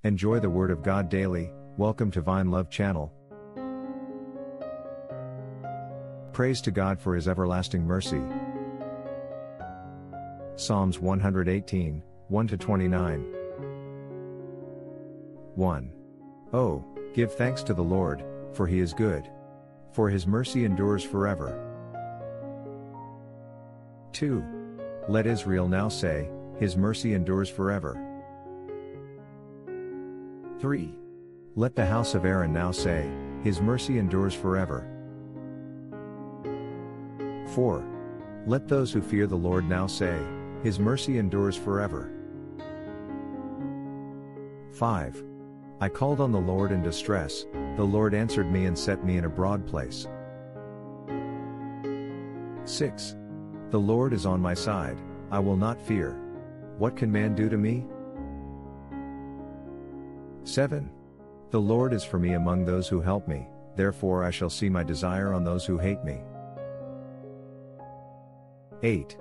Enjoy the Word of God daily. Welcome to Vine Love Channel. Praise to God for His everlasting mercy. Psalms 118, 1-29. 1. Oh, give thanks to the Lord, for He is good. For His mercy endures forever. 2. Let Israel now say, His mercy endures forever. 3. Let the house of Aaron now say, His mercy endures forever. 4. Let those who fear the Lord now say, His mercy endures forever. 5. I called on the Lord in distress, the Lord answered me and set me in a broad place. 6. The Lord is on my side, I will not fear. What can man do to me? 7. The Lord is for me among those who help me, therefore I shall see my desire on those who hate me. 8.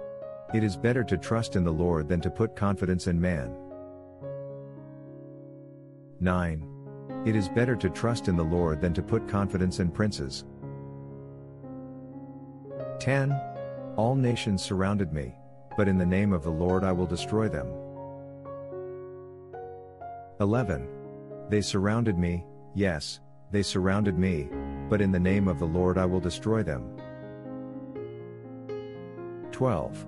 It is better to trust in the Lord than to put confidence in man. 9. It is better to trust in the Lord than to put confidence in princes. 10. All nations surrounded me, but in the name of the Lord I will destroy them. 11. They surrounded me, yes, they surrounded me, but in the name of the Lord I will destroy them. 12.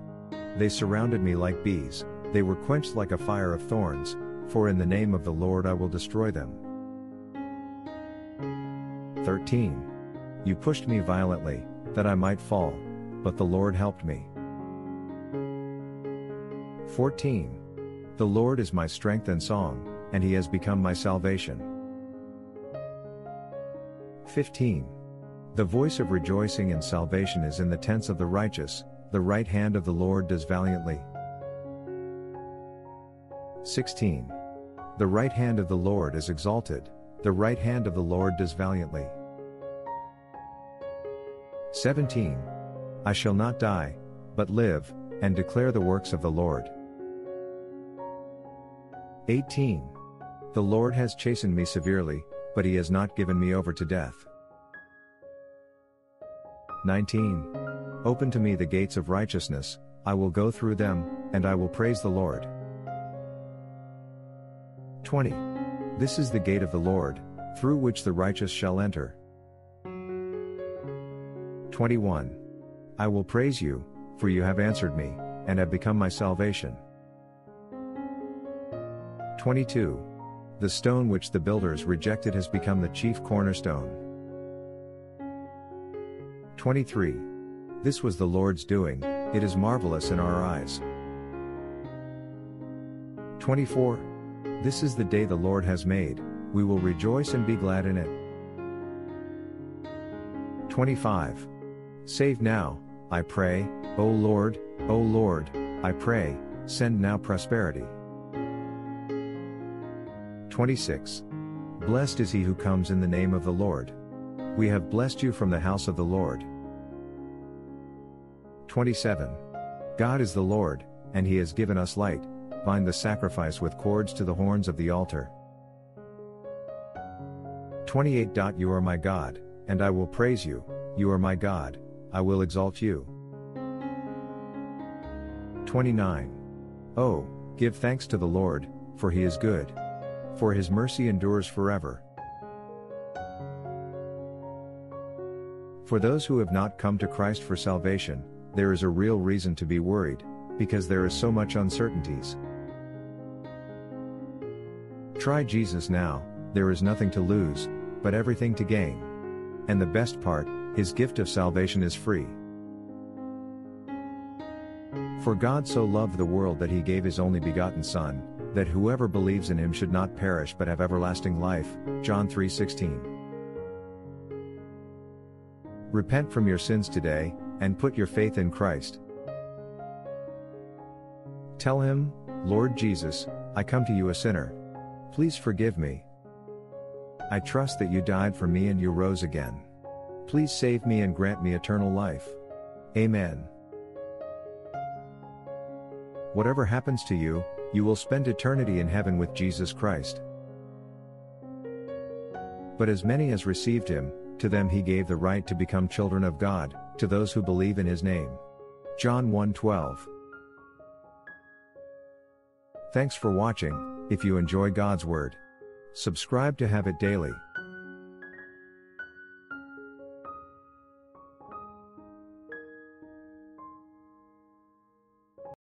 They surrounded me like bees, they were quenched like a fire of thorns, for in the name of the Lord I will destroy them. 13. You pushed me violently, that I might fall, but the Lord helped me. 14. The Lord is my strength and song, and He has become my salvation. 15. The voice of rejoicing and salvation is in the tents of the righteous, the right hand of the Lord does valiantly. 16. The right hand of the Lord is exalted, the right hand of the Lord does valiantly. 17. I shall not die, but live, and declare the works of the Lord. 18. The Lord has chastened me severely, but He has not given me over to death. 19. Open to me the gates of righteousness, I will go through them, and I will praise the Lord. 20. This is the gate of the Lord, through which the righteous shall enter. 21. I will praise you, for you have answered me, and have become my salvation. 22. The stone which the builders rejected has become the chief cornerstone. 23. This was the Lord's doing, it is marvelous in our eyes. 24. This is the day the Lord has made, we will rejoice and be glad in it. 25. Save now, I pray, O Lord, I pray, send now prosperity. 26. Blessed is he who comes in the name of the Lord. We have blessed you from the house of the Lord. 27. God is the Lord, and He has given us light, bind the sacrifice with cords to the horns of the altar. 28. You are my God, and I will praise you, you are my God, I will exalt you. 29. Oh, give thanks to the Lord, for He is good. For His mercy endures forever. For those who have not come to Christ for salvation, there is a real reason to be worried, because there is so much uncertainties. Try Jesus now, there is nothing to lose, but everything to gain. And the best part, His gift of salvation is free. For God so loved the world that He gave His only begotten Son, that whoever believes in Him should not perish but have everlasting life. John 3:16. Repent from your sins today, and put your faith in Christ. Tell Him, Lord Jesus, I come to you a sinner. Please forgive me. I trust that you died for me and you rose again. Please save me and grant me eternal life. Amen. Whatever happens to you, you will spend eternity in heaven with Jesus Christ. But as many as received him, to them he gave the right to become children of God, to those who believe in his name. John 1:12. Thanks for watching. If you enjoy God's Word, subscribe to have it daily.